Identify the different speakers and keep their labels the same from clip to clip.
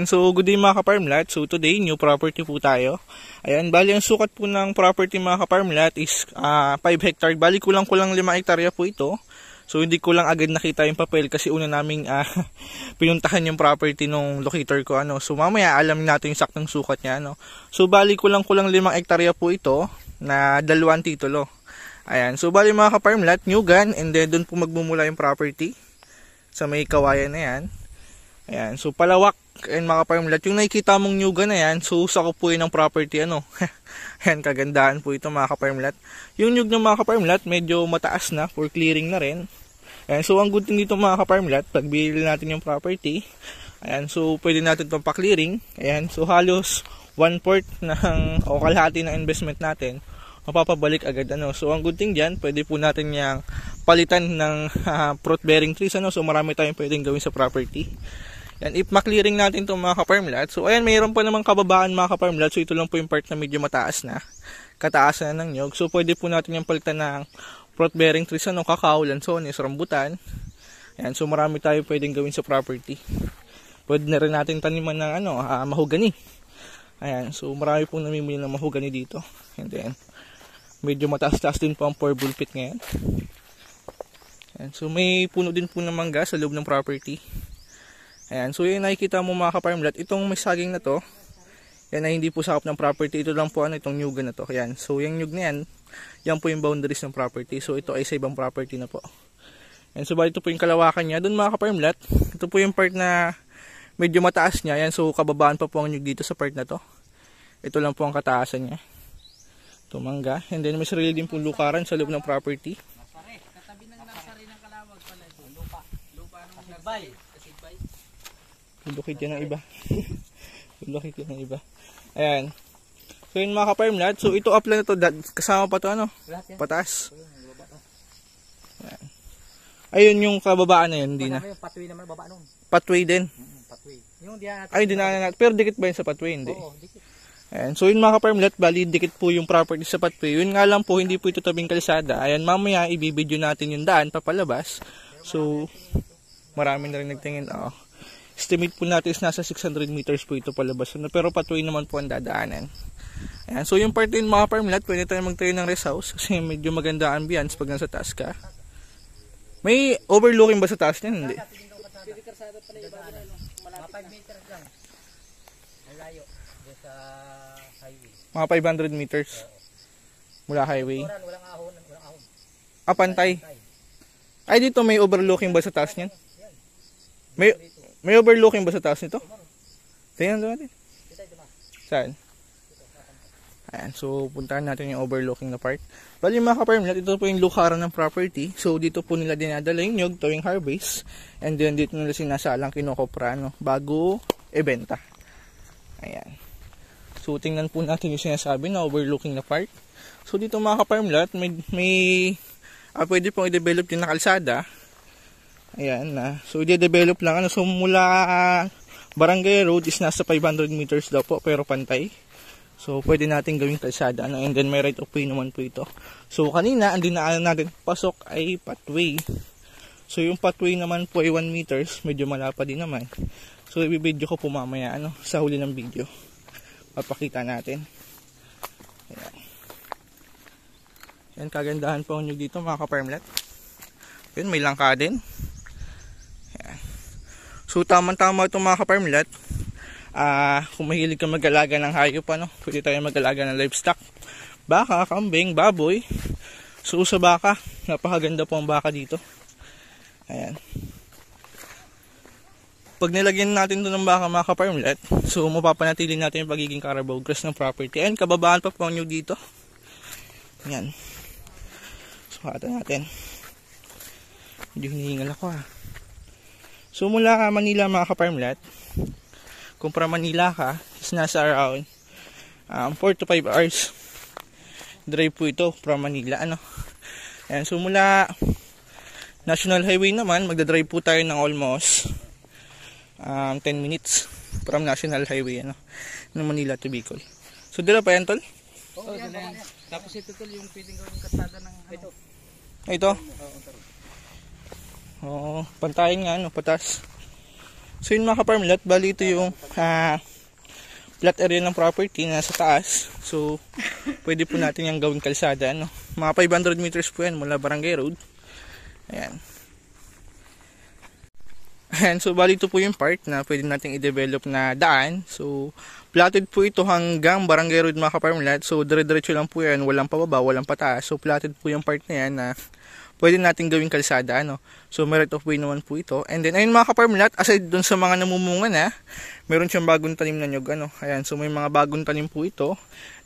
Speaker 1: Ayan, so good day mga ka-farmlat. So today, new property po tayo. Ayan, bali ang sukat po ng property mga ka-farmlat is 5 hectare. Bali kulang-kulang 5 hektarya po ito. So hindi ko lang agad nakita yung papel kasi una naming pinuntahan yung property nung locator ko. So mamaya alam natin yung saktong sukat niya. So bali kulang-kulang 5 hektarya po ito na 2 titulo. Ayan, so bali mga ka-farmlat, new gun, and then doon po magmumula yung property sa may kawayan na yan. Ayan, so palawak and mga ka-farmlat, yung nakikita mong new gun na yan, so sako po yun ng property Ayan, kagandahan po ito mga ka-farmlat. Yung nyug ng mga ka-farmlat, medyo mataas na for clearing na rin. Ayan, so ang good thing dito mga ka-farmlat, pag bilhin natin yung property, ayan, so pwede natin itong pa-clearing. Ayan, so halos 1/4 ng o kalahati ng investment natin mapapabalik agad. So ang good thing dyan, pwede po natin yung palitan ng fruit bearing trees. So marami tayong pwedeng gawin sa property. And if ma-clearing natin itong mga ka-farmlat, so ayan, mayroon pa namang kababaan mga ka-farmlat. So ito lang po yung part na medyo mataas na, kataasan na ng nyog. So pwede po natin yung palitan ng fruit bearing trees, kakao, lansones, rambutan. Ayan, so marami tayong pwedeng gawin sa property. Pwede na rin natin taniman ng mahogany. Ayan, so marami pong namimili ng mahogany dito. And then medyo mataas-taas din po ang 4 bull pit ngayon. Ayan, so may puno din po ng mangga sa loob ng property. Ayan, so yung nakikita mo mga ka-farmlat, itong may saging na to, yan ay hindi po sakop ng property. Ito lang po itong nyugan na to. Ayan, so yung nyug na yan po yung boundaries ng property. So ito ay sa ibang property na po. Ayan, so bali ito po yung kalawakan niya. Doon mga ka-farmlat, ito po yung part na medyo mataas niya. Ayan, so kababaan pa po ang nyug dito sa part na to. Ito lang po ang kataasan niya. Tumangga. And then may sarili din pong lukaran sa loob ng property.
Speaker 2: Katabi ng nursery ng Kalawag pala ito. Lupa ng Kasigbay.
Speaker 1: Lulukit yan ng iba. Lulukit yan ng iba. Ayan. So yun mga ka-farmlat. So ito up lang ito. Kasama pa ito pataas. Ayan. Ayun yung kababaan na yun. Hindi na.
Speaker 2: Pathway naman baba nun.
Speaker 1: Pathway din.
Speaker 2: Pathway. Yung diyan.
Speaker 1: Ay, dinaanan natin. Pero dikit ba yun sa pathway? Hindi.
Speaker 2: Oo, dikit.
Speaker 1: Ayan, so yun mga ka-farmlat, bali dikit po yung property sa pathway. Yun nga lang po, hindi po ito tabing kalsada. Ayan, mamaya ibibideo natin yung daan papalabas. So marami na rin nagtingin. Estimate po natin is nasa 600 meters po ito palabas. Pero pathway naman po ang dadaanan. Ayan, so yung part din mga ka-farmlat, pwede tayo magtayo ng rest house kasi medyo maganda ambience pag nasa taas ka. May overlooking ba sa taas niyan? Hindi.
Speaker 2: 5 meters lang. Malayo. Sa highway.
Speaker 1: Mga 500 meters mula highway.
Speaker 2: Walang ahon.
Speaker 1: Pantay. Ay, dito may overlooking ba sa taas niyan? May overlooking ba sa taas nito? Tingnan natin. Saan? Ayan, so puntahan natin yung overlooking na part. Bali mga ka-farmlat, ito po yung lukaran ng property. So dito po nila dinadala yung nyug tuwing harvest. And then dito nila sinasalang kinokopra bago ibenta. Ayan. So tingnan po natin yung sinasabi na overlooking na part. So dito mga ka-farmlat, may pwede pong i-develop din na kalsada. Ayan na. So i-develop lang. So mula Barangay Road is nasa 500 meters daw po pero pantay. So pwede natin gawing kalsada. And then may right of way naman po ito. So kanina ang dinaanan natin pasok ay pathway. So yung pathway naman po ay 1 meters. Medyo malapa din naman. So i-video ko po mamaya sa huli ng video. Papakita natin. Ayan. Yan, kagandahan po nyo dito mga ka-farmlat. Yun, may langka din. Ayan. So tamang-tama itong mga ka-farmlat. Kung mahilig ka mag-alaga ng hayop, pwede tayo mag-alaga ng livestock. Baka, kambing, baboy. So sa baka, napakaganda po ang baka dito. Ayan. Pag nilagyan natin doon ng baka mga ka-farmlat, so mapapanatili natin yung pagiging carabao grass ng property. Ayan, kababaan pa po nyo dito. Ayan. Sukatan natin. Medyo hinihingal ako So mula Manila mga ka-farmlat, kung para Manila ka, is nasa around 4 to 5 hours drive po ito from Manila. Ayan, so mula National Highway naman, magdadrive po tayo ng almost 10 minutes from National Highway ng Manila to Bicol. So dila pa yan, tol?
Speaker 2: Oo, yan. Tapos ito tol yung pwedeng gawing kasada ng ito.
Speaker 1: Ito? Oo, pantayin nga patas. So yun mga ka-farm lot, bali ito yung flat area ng property na sa taas. So pwede po natin yung gawing kalsada, no? Mga 500 meters po yan mula Barangay Road. Ayan. Ayan, so bali ito po yung part na pwede natin i-develop na daan. So platted po ito hanggang Barangay Road mga ka-farm lot. So dire-diretso lang po yan, walang pababa, walang pataas. So platted po yung part na yan na pwede natin gawing kalsada, no? So may right of way naman po ito. And then ayun mga ka-farm lot, aside dun sa mga namumunga na, meron siyang bagong tanim na nyug, ano? Ayan, so may mga bagong tanim po ito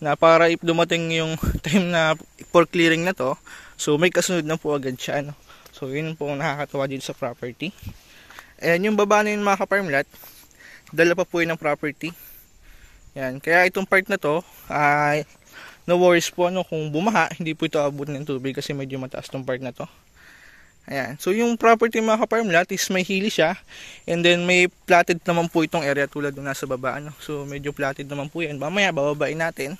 Speaker 1: na para if dumating yung time na for clearing na to, so may kasunod na po agad siya, no? So yun po ang nakakatawa dito sa property. Ayan, yung baba na yun mga ka-farm lot, dala pa po yun ng property. Ayan, kaya itong part na to, ay no worries po, ano, kung bumaha, hindi po ito abot ng tubig kasi medyo mataas tong part na to. Ayan, so yung property mga ka-farm lot is may hili siya, and then may platted naman po itong area tulad ng nasa baba, ano. So medyo platted naman po yan, mamaya bababain natin.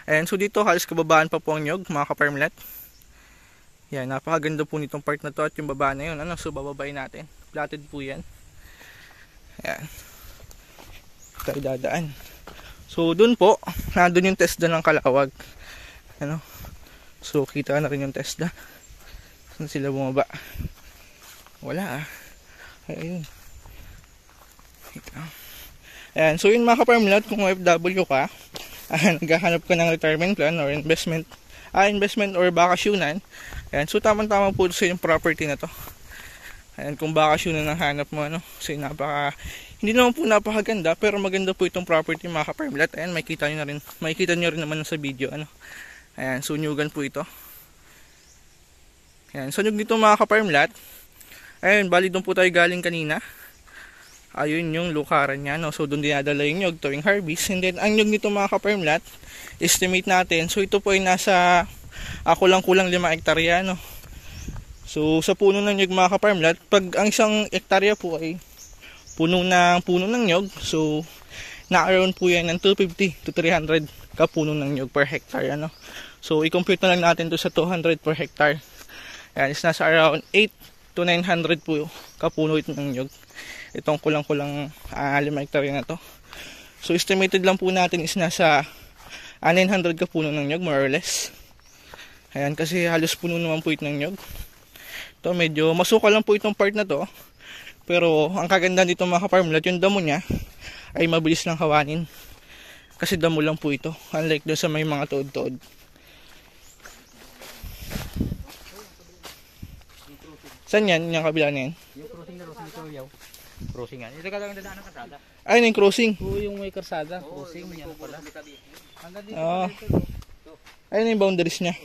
Speaker 1: Ayan, so dito halos kababaan pa po ang nyog mga ka-farm lot. Yan, napakaganda po nitong part na to at yung baba na yun, ano, so bababain natin. Platted po yan. Ayan, tayo dadaan. So dun po, nandun yung TESDA ng Calawag, ano. So kita na rin yung TESDA. Saan sila bumaba? Wala ayun. Ayan, so yun mga ka-farm lot, kung OFW ka, naghahanap ka ng retirement plan or investment or bakasyonan, ayan, so tamang-tama po sa yung property na to. Ayan, kung bakasyonan ang hanap mo, ano, so hindi naman po napakaganda, pero maganda po itong property mga ka-farm lot. Ayan, makikita nyo rin naman sa video, ano. Ayan, so nyugan po ito. Ayan, so nyug dito mga ka-farm lot. Ayan, bali doon po tayo galing kanina. Ayun yung lukaran niya, no? So doon dinadala yung nyug tuwing harvest. And then ang nyug nito mga ka-farm lot, estimate natin, so ito po ay nasa kulang-kulang 5 hektarya, no? So sa puno ng nyug mga ka-farm lot, pag ang isang hektarya po ay puno ng nyug, so na-around po yan ng 250 to 300 kapuno ng nyug per hectare, ano? So i-compute na lang natin to sa 200 per hectare. Ayan, is nasa around 8 to 900 po kapuno ito ng nyug. Itong kulang-kulang 5 hektarya na to. So estimated lang po natin is nasa 900 kapuno ng nyug, more or less. Ayan, kasi halos puno naman po ito ng nyug. Ito medyo masuka lang po itong part na to. Pero ang kaganda dito mga ka-farm lot, yung damo niya ay mabilis lang hawanin. Kasi damo lang po ito, unlike doon sa may mga tuod-tuod. Saan yan? Yung kabila na yan?
Speaker 2: Yung crossing na yaw. Crossing yan. Ito ka lang dadaan ng kasada.
Speaker 1: Ay, yung crossing.
Speaker 2: Oo, yung may karsada. Crossing yan pala.
Speaker 1: Ayun yung boundaries niya.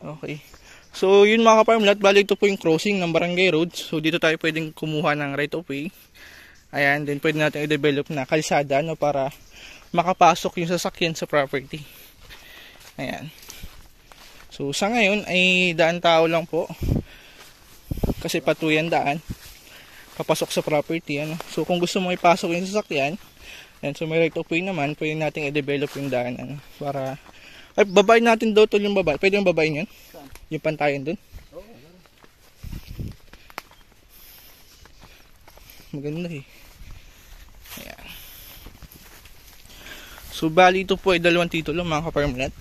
Speaker 1: Okay. So, yun mga ka-farm lot, bali ito po yung crossing ng Barangay Road. So, dito tayo pwedeng kumuha ng right of way. Ayan, then pwede natin i-develop na kalsada, no, para makapasok yung sasakyan sa property. Ayan. So, sa ngayon ay daan tao lang po. Kasi patuyan daan papasok sa property, ano. So kung gusto mo ipasok yung sasakyan, and so may right of way naman, pwede natin i-develop yung daan, ano, para ay babayin natin daw tol yung babae. Pwede yung babayin yun? Yung pantayan dun? Maganda eh. Ayan. So bali ito po ay 2 titulo mga ka-farm lot.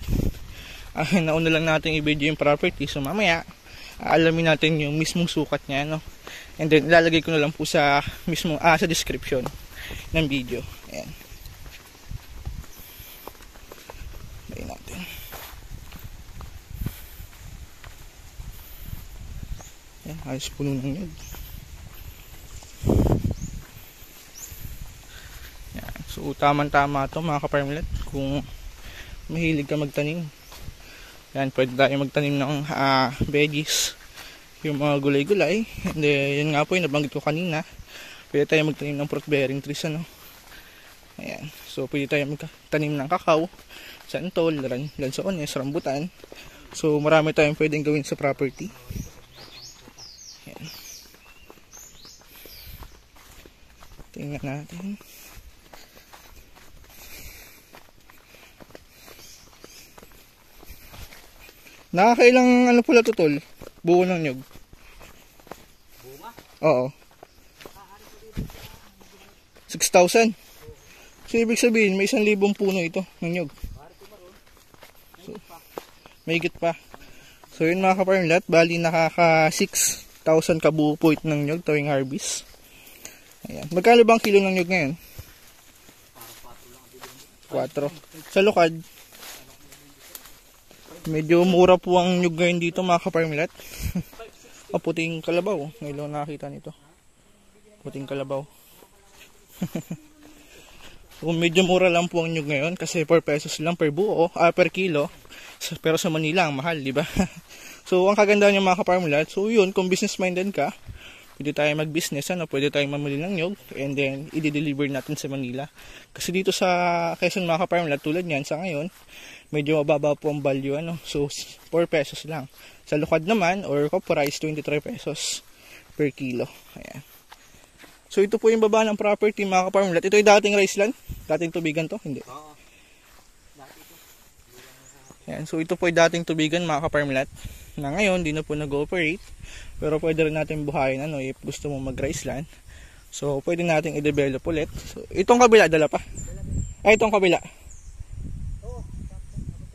Speaker 1: Nauna lang natin i-video yung property, so mamaya alamin natin yung mismong sukat niya, no? And then ilalagay ko na lang po sa mismo sa description ng video. Ayan. Bayin natin. Ayan, ayos puno ng nyug. Ayan. So tamang-tama to mga ka-farm lot kung mahilig ka magtanim. Ayan, pwede tayo magtanim ng veggies, yung mga gulay-gulay. And yun nga po yung nabanggit ko kanina, pwede tayo magtanim ng fruit bearing trees, ano. Ayan, so pwede tayo magtanim ng kakao, santol, lansones, rambutan. So marami tayong pwedeng gawin sa property. Ayan. Tingnan natin. Nakakailang ano pala to tol? Buo ng nyug.
Speaker 2: Bunga?
Speaker 1: Oo. 6,000. So, ibig sabihin, may 1,000 puno ito ng nyug. So, may higit pa. So, yun mga ka-farmlat, bali nakaka 6,000 kabuo po ito ng nyug tuwing harvest. Ayan. Magkano ba ang kilo ng nyug ngayon? 4. Sa Lukad, medyo mura po ang nyug ngayon dito mga ka-farmlat. Puting kalabaw. Ngayon nakakita nito. Puting kalabaw. So, medyo mura lang po ang nyug ngayon kasi 4 pesos lang per buo, per kilo. Pero sa Manila ang mahal, di ba? So, ang kagandahan ng mga ka-farmlat, so yun, kung business minded ka, pwede tayo mag-business, pwede tayong mamili ng nyug and then i-deliver natin sa Manila. Kasi dito sa Quezon mga ka-farmlat, tulad niyan sa ngayon, medyo mababa po ang value, so 4 pesos lang. Sa Lukad naman, or Copper-Rice, 23 pesos per kilo. Ayan. So, ito po yung baba ng property mga ka-farmlat. Ito yung dating rice land? Dating tubigan to? Hindi.
Speaker 2: Oo. Dati ito.
Speaker 1: Ayan. So, ito po yung dating tubigan mga ka-farmlat. Na ngayon, di na po nag-ooperate. Pero pwede rin natin buhayin if gusto mo mag-rice land. So, pwede natin i-develop ulit. So, itong kabila, dala pa? Ay, itong kabila.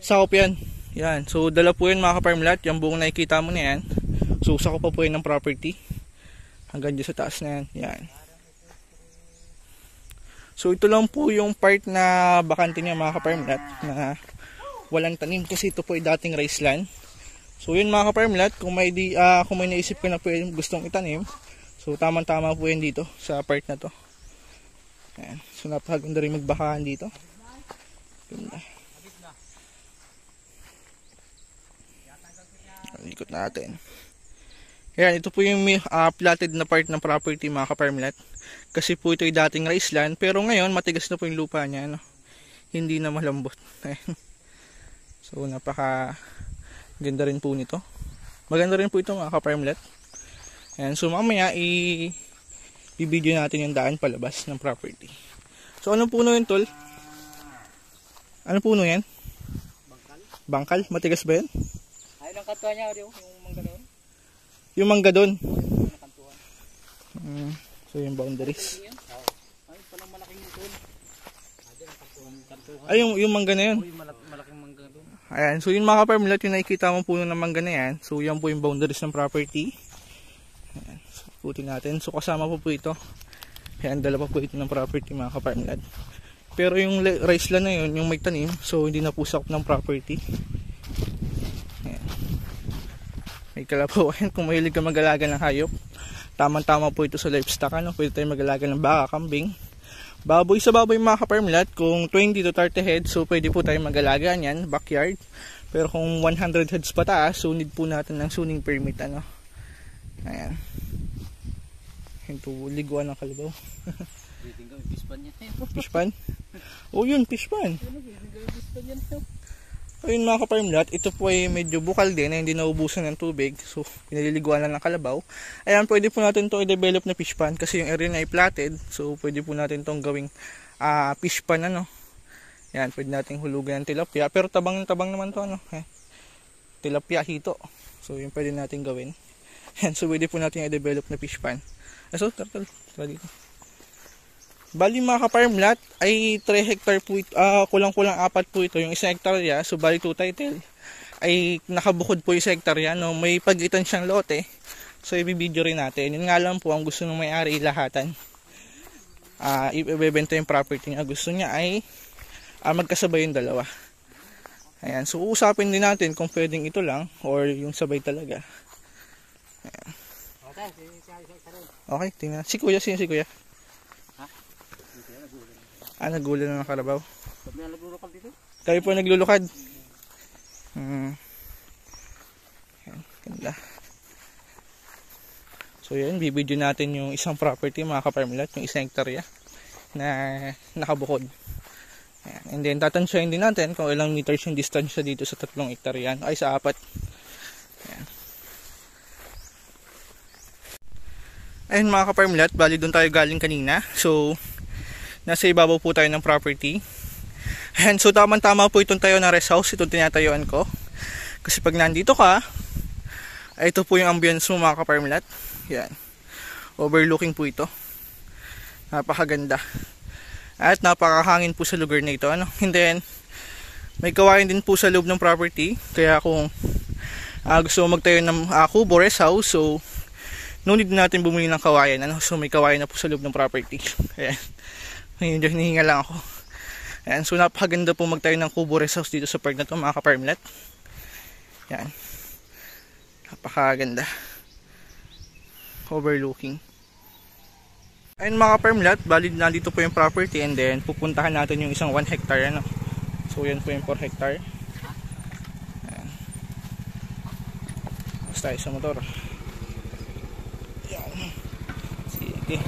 Speaker 1: Sakop yan. Yan. So, dala po yun mga ka-farmlat. Yung buong nakikita mo na yan. So, sakop pa po yun ng property. Hanggang dyan sa taas na yan. Yan. So, ito lang po yung part na bakante niya mga ka-farmlat na walang tanim kasi ito po ay dating rice land. So, yun mga ka-farmlat, kung may naisip ka na po yung gustong itanim, so, tamang-tama po yun dito sa part na to. Ayan. So, napakaganda rin magbakahan dito. Ganda. Ikot natin. Ayan, ito po yung platted na part ng property mga ka-farmlat. Kasi po ito ay dating rice land, pero ngayon matigas na po yung lupa niya, hindi na malambot. So, napaka ganda rin po nito. Maganda rin po ito mga ka-farmlat. Ayan, so mamaya i-video natin yung daan palabas ng property. So, anong puno yun, tol? Anong puno yan?
Speaker 2: Bangkal.
Speaker 1: Bangkal? Matigas ba yan?
Speaker 2: Ayun ang kantuan niya, yung mangga doon.
Speaker 1: Yung mangga doon.
Speaker 2: Yung kantuan.
Speaker 1: So, yung boundaries.
Speaker 2: Ay, palang malaking doon.
Speaker 1: Ay, yung mangga na yun.
Speaker 2: Yung malaking mangga doon.
Speaker 1: Ayan, so yung mga ka-farmlat, yung nakikita mo puno ng mangga na yan. So, yan po yung boundaries ng property. Ayan, so, putin natin. So, kasama po ito. Ayan, dala pa po ito ng property mga ka-farmlat. Pero yung rice land na yun, yung may tanim, so hindi na po sakop ng property. Ayan. May kalabaw. Kung mahilig ka mag-alaga ng hayop, tamang-tama po ito sa livestock. Pwede tayo mag-alaga ng baka, kambing. Baboy sa baboy mga ka-farmlat, kung 20 to 30 heads, so pwede po tayo mag-alaga niyan, backyard. Pero kung 100 heads pataas, so need po natin ng suning permit. Ayan. Ito, liguan ng kalabaw.
Speaker 2: Pwede kami fishpan niya.
Speaker 1: Fishpan? Oh, yun, fishpan. Ayun mga ka-farmlat, ito po ay medyo bukal din na hindi naubusan ng tubig. So, pinaliliguan lang ng kalabaw. Ayan, pwede po natin ito i-develop na fish pond kasi yung area na ay platted. So, pwede po natin itong gawing fish pond. Ayan, pwede natin hulugan ng tilapia. Pero tabang naman ito. Tilapia, hito. So, yun pwede natin gawin. Ayan, so pwede po natin i-develop na fish pond. So, tara dito. Bali mga ka-farmlat ay 3 hectare po ito, kulang-kulang 4 po ito, yung 1 hektarya, so bali 2 title ay nakabukod po yung 1 hektarya, may pagitan siyang lote, so i-video rin natin. Yun nga lang po ang gusto ng may-ari ilahatan, ibebenta yung property niya, gusto niya ay magkasabay yung dalawa. Ayan, so uusapin din natin kung pwedeng ito lang or yung sabay talaga. Ayan. Okay, tingnan. Si kuya, si kuya. Nagulan na ng kalabaw.
Speaker 2: Naglulukad dito?
Speaker 1: Kayo po naglulukad. Ayan, ganda. So yan, bibidyo natin yung isang property mga ka-farmlat, yung 1 hektarya na nakabukod. Ayan. And then tatansyahin din natin kung ilang meters yung distansya dito sa 3 hektarya, ay sa 4. Ayan. Ayun mga ka-farmlat, bali doon tayo galing kanina. So, nasa ibabaw po tayo ng property. Ayan, so tama-tama po itong tayo na rest house, itong tinatayuan ko. Kasi pag nandito ka, ay ito po yung ambience mo mga ka-farmlat. Yan. Overlooking po ito. Napakaganda. At napakahangin po sa lugar na ito, ano. And then may kawayan din po sa loob ng property. Kaya kung gusto mo magtayo ng kubo, rest house, so no need natin bumili ng kawayan, ano. So may kawayan na po sa loob ng property. Ayan. Medyo hinihinga lang ako. Ayan. So napakaganda po magtayo ng kubo, rest house dito sa park na to, mga ka-farmlet. Ayan. Napakaganda. Overlooking. Ayun mga ka-farmlet, bali na dito po yung property, and then pupuntahan natin yung isang 1 hectare, ano. So yan po yung 4 hectare. Ayan. Basta tayo sa motor. Ayan. Sige.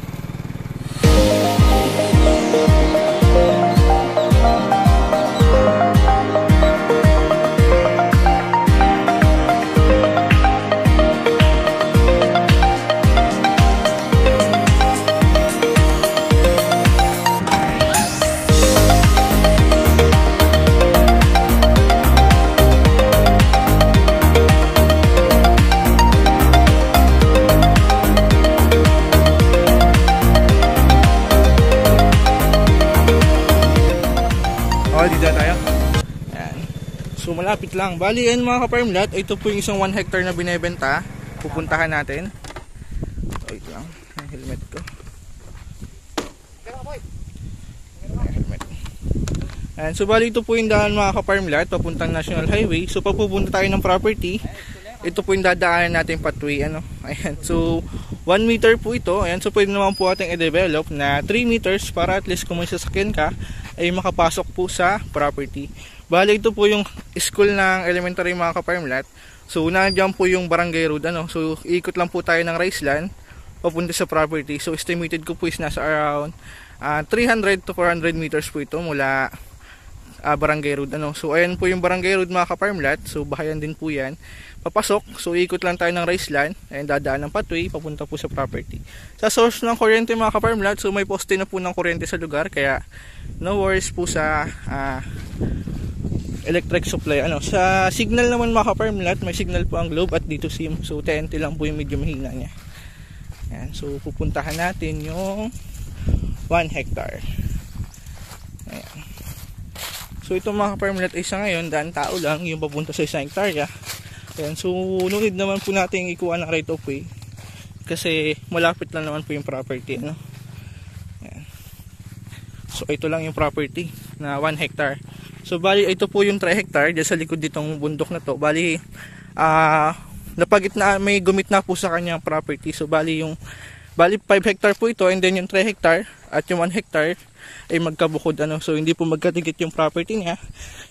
Speaker 1: Dito tayo. Ayan. So malapit lang. Bali yan mga ka-farmlet, ito po yung isang 1 hectare na binebenta. Pupuntahan natin. So ito lang. Yung helmet ko. Helmet. Ayan. So bali ito po yung daan mga ka-farmlet, papuntang National Highway. So papupunta tayo ng property, ito po yung dadaanan natin pathway, ano. Ayan. So 1 meter po ito. Ayan. So pwede naman po ating i-develop na 3 meters para at least kung may sasakyan ka ay makapasok po sa property. Bali ito po yung school ng elementary mga ka-farmlet. So nandiyan po yung barangay road, ano. So ikot lang po tayo ng Riceland papunta sa property. So estimated ko po is nasa around 300 to 400 meters po ito mula barangay road, ano. So ayan po yung barangay road mga ka-farmlet. So bahayan din po yan. Papasok, so ikot lang tayo ng Riceland, and dadaan ng pathway papunta po sa property. Sa source ng kuryente mga ka-farmlet, so may poste na po ng kuryente sa lugar, kaya no worries po sa electric supply, ano. Sa signal naman mga ka-farmlet, may signal po ang Globe at dito SIM, so TNT lang po yung medyo mahina niya. Ayan, so pupuntahan natin yung 1 hectare. Ayan. So ito mga ka-farmlet ay sa ngayon, daan tao lang yung papunta sa 1 hectare. Ayan, so no need naman po natin ikuha ng right of way kasi malapit lang naman po yung property, ano. Ayan. So ito lang yung property na 1 hectare. So bali ito po yung 3 hectare dyan sa likod ditong bundok na to. Bali napagitna, may gumit na po sa kanyang property. So bali 5 hectare po ito, and then yung 3 hectare at yung 1 hectare ay magkabukod, ano. So hindi po magkatigit yung property niya.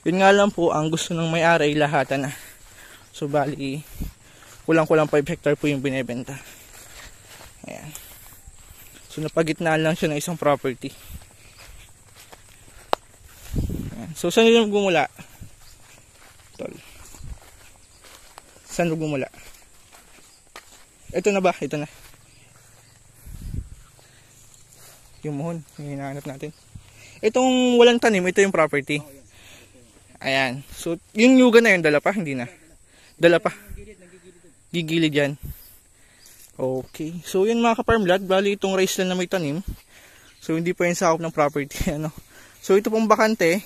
Speaker 1: Yun nga lang po, ang gusto ng may-ari ay lahatan na. So bali kulang-kulang 5 hectare po yung binebenta. Ayan. So napagitnaan lang siya ng isang property. Ayan. So saan yung gumula? Tol. Saan gumula? Ito na ba? Ito na. Yung muhon, yung hinahanap natin. Itong walang tanim, ito yung property. Ayan. So yung yuga na yun, dala pa? Hindi na. Dala pa. Gigilid yan. Okay. So yun mga ka-farmlet, bali itong Riceland na may tanim. So hindi pa yung sakop ng property, ano. So ito pong bakante.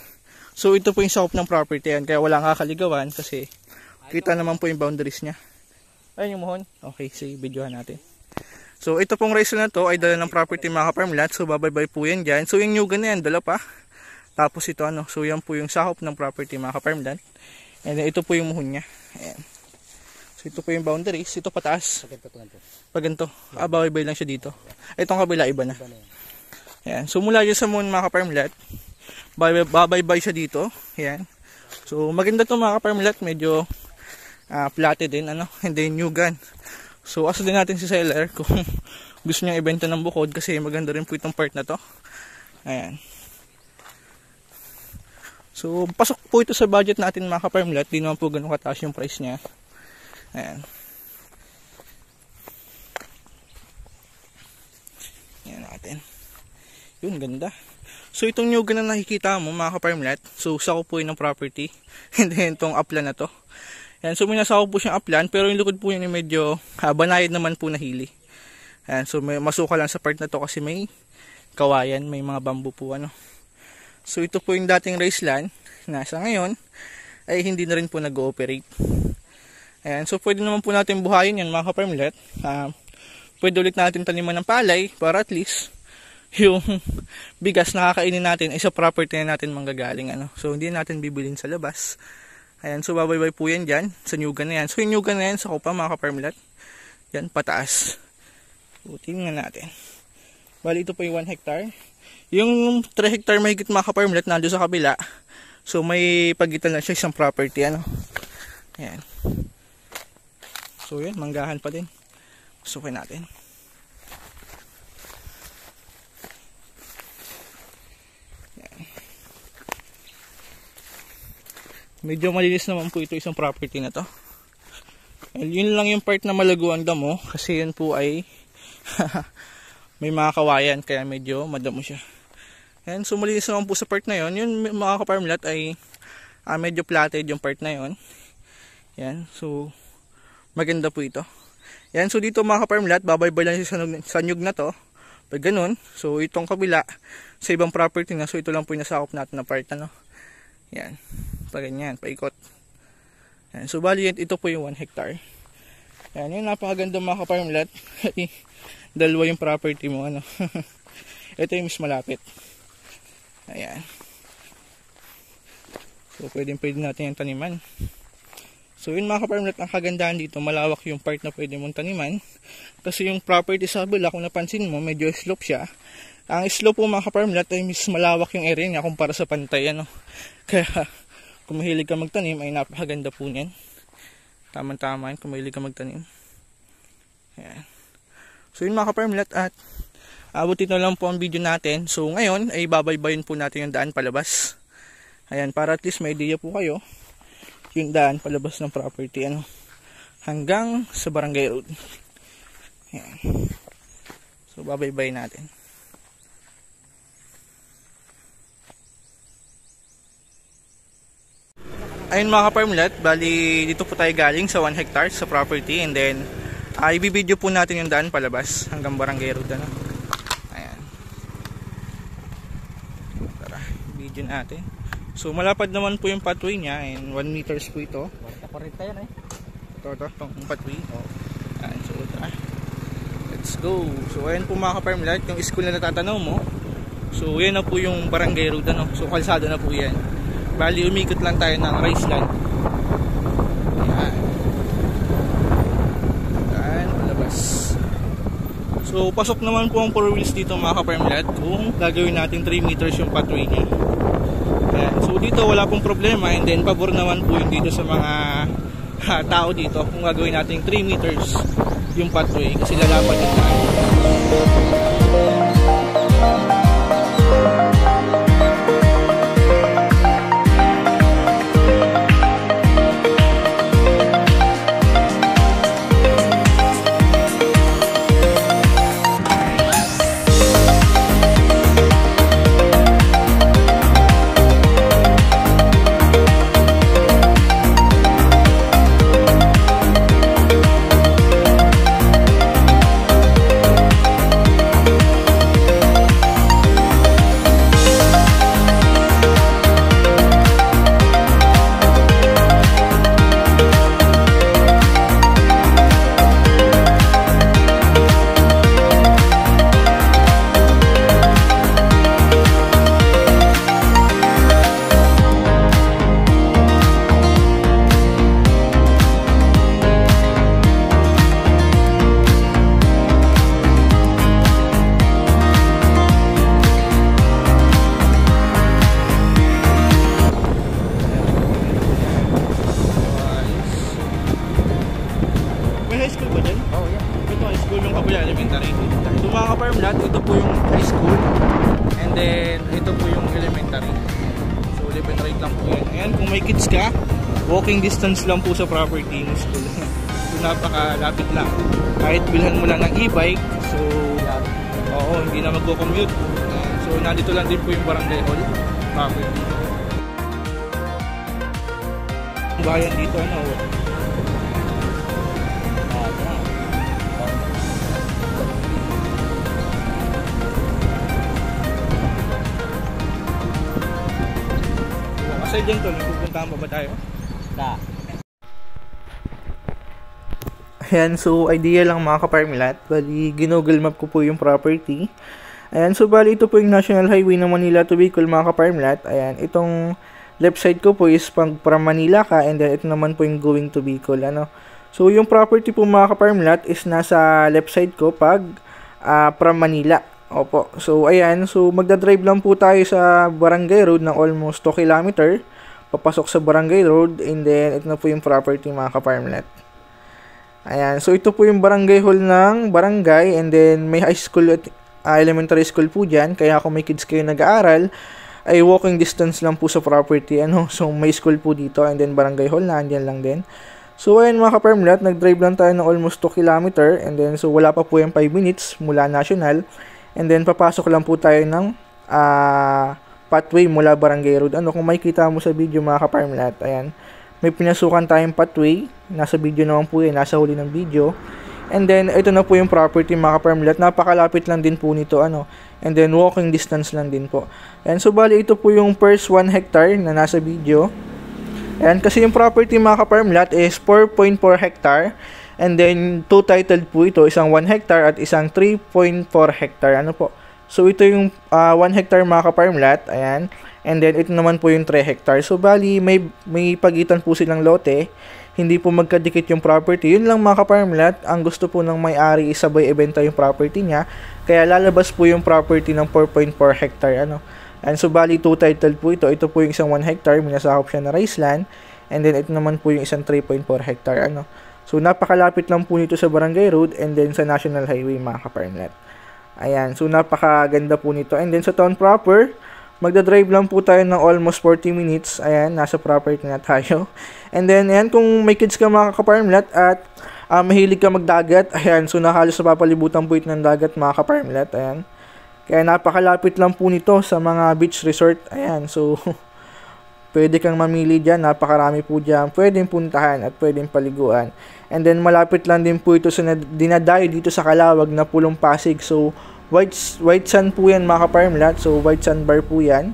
Speaker 1: So ito po yung sakop ng property yan. Kaya wala kakaligawan kasi kita naman po yung boundaries niya. Ayun yung muhon. Okay, sige, videohan natin. So ito pong Riceland na to ay dala ng property mga ka-farmlet. So babaybay po yan dyan. So yung nyugan na yan, dala pa. Tapos ito, ano. So yan po yung sakop ng property mga ka-farmlet. And then ito po yung muhon niya. Ayan. So ito po yung boundaries. Ito pataas. Pag ganito. Babaybay lang siya dito. Itong kabila iba na. Ayan. So mula dyan sa muhon mga ka-farmlet, babaybay siya dito. Ayan. So maganda to mga ka-farmlet. Medyo flatted din, ano. And then nyugan. So aso din natin si seller kung gusto niyang ibenta ng bukod kasi maganda rin po itong part na to. Ayan. So pasok po ito sa budget natin mga ka-farmlet. Di naman po ganun kataas yung price niya. Ayan. Ayan natin. Yun, ganda. So itong nyugan na nakikita mo mga ka-farmlet, so sakop po yun ng property. And then itong upland na to. Ayan, so may nasakop po siyang upland, pero yung likod po yun medyo banayad naman po na hili. Ayan, so may masuka lang sa part na to kasi may kawayan, may mga bamboo po ano. So ito po yung dating rice land na sa ngayon ay hindi na rin po nag-ooperate. Ayan, so pwede naman po natin buhayin yan mga kaparmlet. Pwede ulit natin taniman ng palay para at least yung bigas na kakainin natin ay sa property na natin manggagaling ano. So hindi natin bibilin sa labas. Ayan, so babaybay po yan dyan sa nyugan na yan. So yung nyugan na yan sa kupa mga kaparmlet, yan pataas. So tingnan natin. Bali ito po yung 1 hectare. Yung 3 hectare mahigit mga kaparmlet nandun sa kabila. So may pagitan na siya isang property ano. Ayan. So yan, manggahan pa din. Sukin natin. Ayan. Medyo malinis naman po ito isang property na to. And yun lang yung part na malago ang damo kasi yun po ay may mga kawayan kaya medyo madamo siya. And so malinis naman po sa part na yun. Yun mga kaparmlet ay medyo platted yung part na yun. Yan. So maganda po ito. Yan. So dito mga kaparmlet, babaybay lang siya sa nyug na to. Pag ganun. So itong kabila sa ibang property na. So ito lang po yung nasakop natin na part ano. Yan. Pag ganyan. Paikot. Yan. So bali ito po yung 1 hectare. Yan. Yung napakaganda mga kaparmlet. Dalawa yung property mo ano. Ito yung mas malapit. Ayan. So pwede natin yung taniman. So yun mga kaparmlet, ang kagandahan dito, malawak yung part na pwede mong taniman. Kasi yung property sa kabila, kung napansin mo, medyo slope siya. Ang slope po mga kaparmlet ay mas malawak yung area niya kumpara sa pantay ano. Kaya kung mahilig ka magtanim ay napakaganda po niyan. Tama-tama kung mahilig ka magtanim. Ayan. So yun mga kaparmlet, at abutin na lang po ang video natin. So ngayon ay babaybayin po natin yung daan palabas. Ayan, para at least may idea po kayo yung daan palabas ng property ano, hanggang sa barangay road. Ayan. So babaybayin natin. Ayun mga kaparmlet, bali dito po tayo galing sa 1 hectare sa property, and then ibibideo po natin yung daan palabas hanggang barangay road ano. Ayan. Tara, video natin. So malapad naman po yung pathway niya, and 1 meters po ito.
Speaker 2: Parinta yan eh.
Speaker 1: Ito, itong pathway. Ayan, so tara. Let's go. So ayan po mga kaparmlet, yung school na natatanaw mo. So yan na po yung barangay road ano. So kalsada na po yan. Bali umikot lang tayo ng rice land. Ayan. Ayan, palabas. So pasok naman po ang 4 wheels dito mga kaparmlet kung gagawin natin 3 meters yung pathway niya. Ayan. So dito wala pong problema, and then pabor naman po yung dito sa mga tao dito kung gagawin natin 3 meters yung pathway kasi lalapat yung daan. Ito po yung high school, and then ito po yung elementary. So live and right lang po yan. Ayan, kung may kids ka, walking distance lang po sa property ng school. So napakalapit lang. Kahit bilhan mo lang ng e-bike, so oo, hindi na magko-commute. So nandito lang din po yung barangay hall property. Bayan dito ano. Aside dyan to, may pupuntahan pa ba tayo? Ayan, so idea lang mga ka-Parmlat. Bali, ginoogle map ko po yung property. Ayan, so bali ito po yung National Highway ng Manila to Bicol mga ka-Parmlat. Ayan, itong left side ko po is pag from Manila ka, and then ito naman po yung going to Bicol. Ano? So yung property po mga ka-Parmlat is nasa left side ko pag from Manila. Opo. So ayan, so magdadrive lang po tayo sa Barangay Road ng almost 2 km. Papasok sa Barangay Road, and then ito na po yung property mga ka-Parmlat. Ayan, so ito po yung barangay hall ng barangay, and then may high school at elementary school po dyan, kaya kung may kids kayo nag-aaral, ay walking distance lang po sa property, ano, so may school po dito, and then barangay hall na, andyan lang din. So ayan mga ka-Parmlat, nag-drive lang tayo ng almost 2 km, and then so wala pa po yung 5 minutes mula National, and then papasok lang po tayo ng pathway mula Barangay Road. Ano, kung makikita mo sa video mga ka-Parmlat, ayan, may pinasukan tayong pathway. Nasa video naman po yan, nasa huli ng video. And then, ito na po yung property mga ka-Parmlat. Napakalapit lang din po nito, ano. And then, walking distance lang din po. And so, bali, ito po yung first 1 hectare na nasa video. And kasi yung property mga ka-Parmlat is 4.4 hectare. And then, 2 titled po ito. Isang 1 hectare at isang 3.4 hectare. Ano po? So, ito yung 1 hectare mga ka-Parmlat. Ayan. And then, ito naman po yung 3 hectare. So, bali, may pagitan po silang lote. Hindi po magkadikit yung property. Yun lang mga ka-Parmlat. Ang gusto po ng may-ari is sabay ibenta yung property niya. Kaya lalabas po yung property ng 4.4 hectare. Ano? And so, bali, 2 title po ito. Ito po yung isang 1 hectare. Minasakop siya na rice land. And then, ito naman po yung isang 3.4 hectare. Ano? So, napakalapit lang po nito sa Barangay Road and then sa National Highway mga ka-Parmlat. Ayan. So, napakaganda po nito. And then, sa town proper, magdadrive lang po tayo ng almost 40 minutes. Ayan, nasa property na tayo. And then, ayan, kung may kids ka mga ka-Parmlat at mahilig ka magdagat, ayan, so nakahalos sa papalibutan po ito ng dagat mga ka-Parmlat. Ayan. Kaya napakalapit lang po nito sa mga beach resort. Ayan, so pwede kang mamili dyan. Napakarami po dyan. Pwedeng puntahan at pwedeng paliguan. And then, malapit lang din po ito sa dinadayo dito sa Calawag na Pulong Pasig. So, white sand po yan mga ka-Parmlat. So, white sand bar po yan.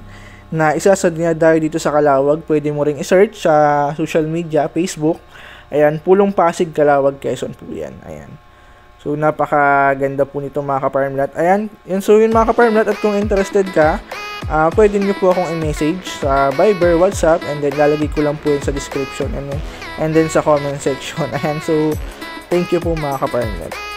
Speaker 1: Na isa sa dinadayo dito sa Calawag. Pwede mo ring i-search sa social media, Facebook. Ayan, Pulong Pasig, Calawag, Quezon po yan. Ayan. So, napakaganda po nito mga ka-Parmlat. Ayan, yun, so yun mga ka-Parmlat. At kung interested ka, pwede nyo po akong i-message sa Viber, WhatsApp, and then lalagay ko lang po yun sa description and then sa comment section. Ayan, so thank you po mga ka-Parmlat.